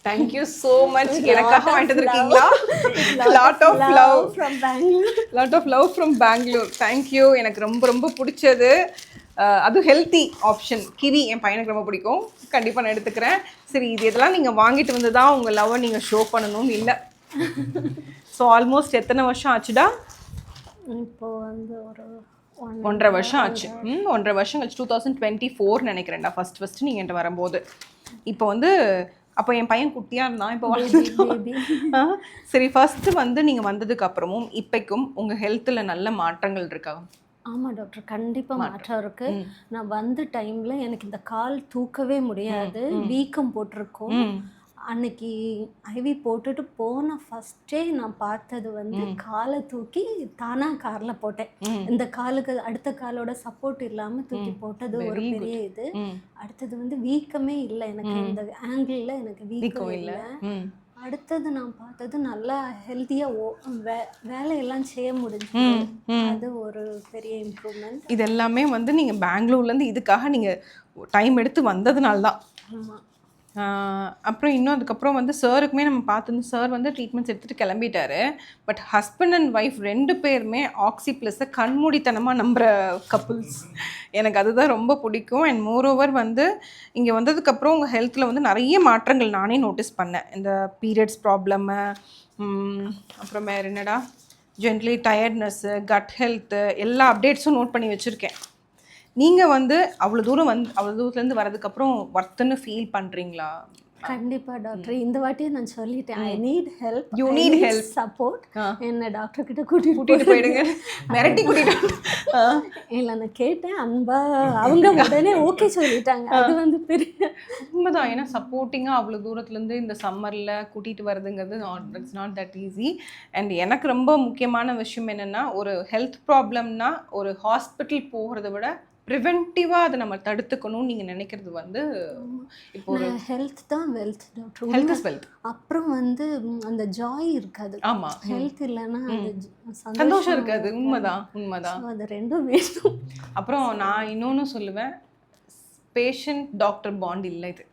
Thank you so much. எனக்காக வாங்கிட்டு வந்திருக்கீங்களா? Lot of love from Bangalore. Lot of love from Bangalore. Thank you. எனக்கு ரொம்ப ரொம்ப பிடிச்சது. அது ஹெல்த்தி ஆப்ஷன். கிவி என் பையனுக்கு ரொம்ப பிடிக்கும். கண்டிப்பாக நான் எடுத்துக்கிறேன். சரி, இது இதெல்லாம் நீங்கள் வாங்கிட்டு வந்து தான் உங்கள் லவ்வை நீங்கள் ஷோ பண்ணணும்னு இல்லை. ஸோ ஆல்மோஸ்ட் எத்தனை வருஷம் ஆச்சுடா? இப்போ வந்து ஒரு 1.5 வருஷம் ஆச்சு. 1.5 வருஷம் கழிச்சு 2024 நினைக்கிறேன்டா ஃபர்ஸ்ட் நீங்கள் என்கிட்ட வரும்போது. இப்போ வந்து அப்போ என் பையன் குட்டியாக இருந்தான், இப்போ வளர்ந்துட்டான். சரி, ஃபர்ஸ்ட் வந்து நீங்கள் வந்ததுக்கு அப்புறமும் இப்போக்கும் உங்கள் ஹெல்த்தில் நல்ல மாற்றங்கள் இருக்கா? ஆமாம் டாக்டர், கண்டிப்பாக மாற்றம் இருக்குது. நான் வந்த டைமில் எனக்கு இந்த கால் தூக்கவே முடியாது, வீக்கம் போட்டிருக்கோம். அன்னைக்கு ஐவி போட்டுட்டு போன ஃபஸ்ட்டே நான் பார்த்தது வந்து காலை தூக்கி தானாக காரில் போட்டேன். இந்த காலுக்கு அடுத்த காலோட சப்போர்ட் இல்லாமல் தூக்கி போட்டது ஒரு பெரிய இது. அடுத்தது வந்து வீக்கமே இல்லை எனக்கு, இந்த ஆங்கிளில் எனக்கு வீக்கம் இல்லை. அடுத்தது நான் பார்த்தது நல்லா ஹெல்த்தியாக வேலையெல்லாம் செய்ய முடிஞ்சு, அது ஒரு பெரிய இம்ப்ரூவ்மெண்ட். இது எல்லாமே வந்து நீங்கள் பெங்களூர்லேருந்து இதுக்காக நீங்கள் டைம் எடுத்து வந்ததுனால தான். ஆமாம். அப்புறம் இன்னும் அதுக்கப்புறம் வந்து சாருக்குமே நம்ம பார்த்துருந்து சார் வந்து ட்ரீட்மெண்ட்ஸ் எடுத்துகிட்டு கிளம்பிட்டாரு. பட் ஹஸ்பண்ட் அண்ட் ஒய்ஃப் 2 பேருமே ஆக்சி ப்ளஸை கண்மூடித்தனமாக நம்புகிற கப்புள்ஸ். எனக்கு அதுதான் ரொம்ப பிடிக்கும். அண்ட் மோரோவர் வந்து இங்கே வந்ததுக்கப்புறம் உங்கள் ஹெல்த்தில் வந்து நிறைய மாற்றங்கள் நானே நோட்டீஸ் பண்ணேன். இந்த பீரியட்ஸ் ப்ராப்ளம்மு, அப்புறம் வேறு என்னடா ஜென்ரலி டயர்ட்னஸ்ஸு, கட் ஹெல்த்து, எல்லா அப்டேட்ஸும் நோட் பண்ணி வச்சுருக்கேன். நீங்கள் வந்து அவ்வளோ தூரத்துலேருந்து வரதுக்கப்புறம் ஒர்த்துன்னு ஃபீல் பண்ணுறீங்களா? கண்டிப்பாக டாக்டர், இந்த வாட்டியே நான் சொல்லிட்டேன், I need help, you need help, support. என்ன டாக்டர் கிட்ட கூட்டிகிட்டு போயிடுங்க, மிரட்டி கூட்டிகிட்டு. இல்லை, நான் கேட்டேன் அன்பா, அவங்க உடனே ஓகே சொல்லிட்டாங்க. அது வந்து பெரிய உண்மைதான். ஏன்னா சப்போர்ட்டிங்காக அவ்வளோ தூரத்துலேருந்து இந்த சம்மரில் கூட்டிகிட்டு வருதுங்கிறது it's not that easy. And எனக்கு ரொம்ப முக்கியமான விஷயம் என்னென்னா, ஒரு ஹெல்த் ப்ராப்ளம்னா ஒரு ஹாஸ்பிட்டல் போகிறத விட ப்ரிவென்டிவாக அதை நம்ம தடுத்துக்கணும்னு நீங்கள் நினைக்கிறது வந்து இப்போ ஒரு ஹெல்த் தான் wealth doctor. Health is wealth. அப்புறம் வந்து அந்த ஜாய் இருக்காது. ஆமாம், ஹெல்த் இல்லைன்னா அது சந்தோஷம் இருக்காது. உண்மைதான். அது ரெண்டும் வேணும். அப்புறம் நான் இன்னொன்று சொல்லுவேன், பேஷண்ட் டாக்டர் பாண்ட் இல்லை இது.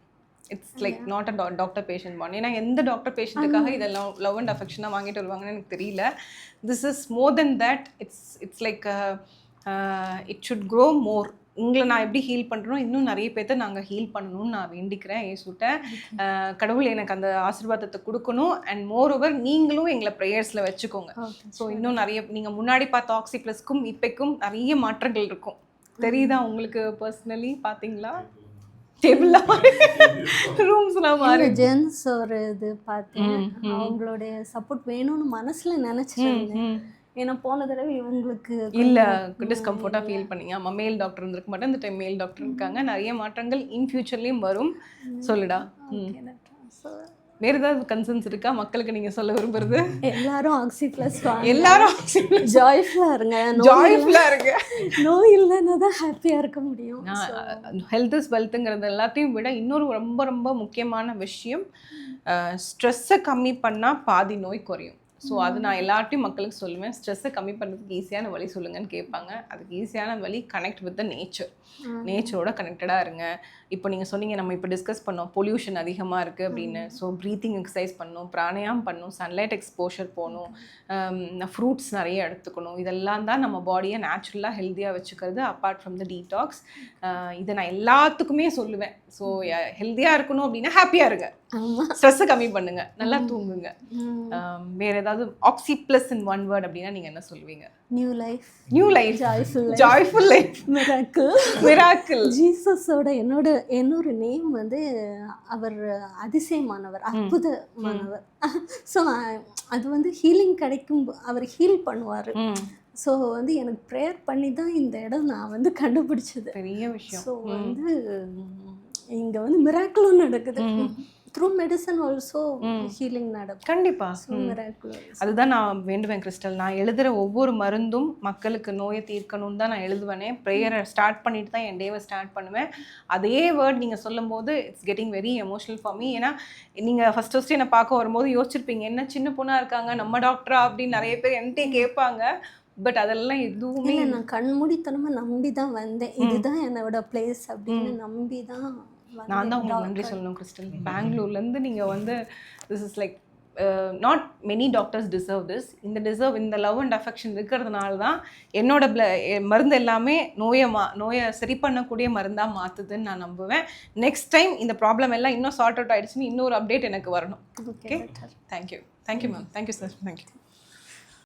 It's like not a doctor patient bond. ஏன்னா எந்த டாக்டர் பேஷண்ட்டுக்காக இதெல்லாம் லவ் அண்ட் அஃபெக்ஷனாக வாங்கிட்டு வருவாங்கன்னு எனக்கு தெரியல. This is more then that. It's like it should grow மோர். உங்களை நான் எப்படி ஹீல் பண்ணுறோம், இன்னும் நிறைய பேர்த்த நாங்கள் ஹீல் பண்ணணும்னு நான் வேண்டிக்கிறேன். ஏசுட்ட கடவுள் எனக்கு அந்த ஆசீர்வாதத்தை கொடுக்கணும். அண்ட் மோர் ஓவர் நீங்களும் எங்களை ப்ரேயர்ஸில் வச்சுக்கோங்க. ஸோ இன்னும் நிறைய நீங்கள் முன்னாடி பார்த்த ஆக்சி ப்ளஸ்க்கும் இப்போக்கும் நிறைய மாற்றங்கள் இருக்கும். தெரியுதா உங்களுக்கு? பர்சனலி பார்த்தீங்களா? டேபிள்லாம் ரூம்ஸ்லாம் மாறி ஜென்ஸ் ஒரு இது பார்த்தேன், அவங்களுடைய சப்போர்ட் வேணும்னு மனசில் நினச்சிருந்தேன். ஏன்னா போன தடவை இவங்களுக்கு இல்லை டிஸ்கம்ஃபர்ட்டாக ஃபீல் பண்ணீங்க. ஆமாம், மேல் டாக்டர் இருந்திருக்க மாட்டேன், இந்த டைம் மேல் டாக்டர் இருக்காங்க. நிறைய மாற்றங்கள் இன் ஃபியூச்சர்லேயும் வரும். சொல்லுடா. வேறு ஏதாவது கன்சர்ன்ஸ் இருக்கா மக்களுக்கு நீங்கள் சொல்ல விரும்புறது? எல்லாரும் ஆக்சி ப்ளஸ், எல்லாரும் ஜாய்ஃபுல்லாக இருங்க, ஜாய்ஃபுல்லாக இருங்க. நோய் இல்லைன்னா தான் ஹாப்பியாக இருக்க முடியும். ஹெல்த் இஸ் வெல்த்துங்கிறது எல்லாத்தையும் விட இன்னொரு ரொம்ப ரொம்ப முக்கியமான விஷயம், ஸ்ட்ரெஸ்ஸை கம்மி பண்ணால் பாதி நோய் குறையும். ஸோ அது நான் எல்லார்ட்டையும் மக்களுக்கு சொல்லுவேன். ஸ்ட்ரெஸ்ஸை கம்மி பண்ணுறதுக்கு ஈஸியான வழி சொல்லுங்கன்னு கேட்பாங்க. அதுக்கு ஈஸியான வழி கனெக்ட் வித் த நேச்சரோட கனெக்டடாக இருங்க. இப்போ நீங்கள் சொன்னீங்க, நம்ம இப்போ டிஸ்கஸ் பண்ணோம் பொல்யூஷன் அதிகமாக இருக்குது அப்படின்னு. ஸோ ப்ரீத்திங் எக்ஸசைஸ் பண்ணணும், பிராணாயாமம் பண்ணணும், சன்லைட் எக்ஸ்போஷர் போகணும், ஃப்ரூட்ஸ் நிறைய எடுத்துக்கணும். இதெல்லாம் தான் நம்ம பாடியை நேச்சுரலாக ஹெல்த்தியாக வச்சுக்கிறது, அப்பார்ட் ஃப்ரம் த டீடாக்ஸ். இதை நான் எல்லாத்துக்குமே சொல்லுவேன். ஸோ ஹெல்த்தியாக இருக்கணும் அப்படின்னா ஹாப்பியாக இருங்க, ஸ்ட்ரெஸ்ஸை கம்மி பண்ணுங்க, நல்லா தூங்குங்க. வேறு ஏதாவது express in one word அப்படின்னா நீங்கள் என்ன சொல்லுவீங்க? New life, joyful life, miracle. ஜீசஸோட என்னோட நேம் வந்து அவர் அதிசயமானவர், அற்புதமானவர். ஸோ அது வந்து ஹீலிங் கிடைக்கும், அவர் ஹீல் பண்ணுவார். ஸோ வந்து எனக்கு ப்ரேயர் பண்ணி தான் இந்த இடம் நான் வந்து கண்டுபிடிச்சது. பெரிய விஷயம். ஸோ வந்து இங்கே வந்து மிராக்கிளும் நடக்குது. த்ரூ மெடிசன் ஆல்சோ ஹீலிங் நடக்கும். கண்டிப்பாக. அதுதான் நான் வேண்டுவேன் கிறிஸ்டல். நான் எழுதுகிற ஒவ்வொரு மருந்தும் மக்களுக்கு நோயை தீர்க்கணும்னு தான் நான் எழுதுவேனே. ப்ரேயரை ஸ்டார்ட் பண்ணிட்டு தான் என் டேவை ஸ்டார்ட் பண்ணுவேன். அதே வேர்ட் நீங்கள் சொல்லும் போது it's getting very emotional for me. ஏன்னா நீங்கள் ஃபஸ்ட்டு என்னை பார்க்க வரும்போது யோசிச்சிருப்பீங்க, என்ன சின்ன பொண்ணாக இருக்காங்க, நம்ம டாக்டரா அப்படின்னு நிறைய பேர் என்கிட்டே கேட்பாங்க. பட் அதெல்லாம் எதுவுமே நான் கண்மூடித்தனமாக நம்பி தான் வந்தேன். இதுதான் என்னோட பிளேஸ் அப்படின்னு நம்பி தான் நான் தான் உங்களுக்கு நன்றி சொல்லணும் கிறிஸ்டல். பெங்களூர்லேருந்து நீங்கள் வந்து this is like not many doctors deserve this. இந்த லவ் அண்ட் அஃபெக்ஷன் இருக்கிறதுனால தான் என்னோட மருந்து எல்லாமே நோயை சரி பண்ணக்கூடிய மருந்தாக மாற்றுதுன்னு நான் நம்புவேன். நெக்ஸ்ட் டைம் இந்த ப்ராப்ளம் எல்லாம் இன்னும் சார்ட் அவுட் ஆகிடுச்சுன்னு இன்னொரு அப்டேட் எனக்கு வரணும். Okay, thank you ma'am. Thank you sir. Thank you.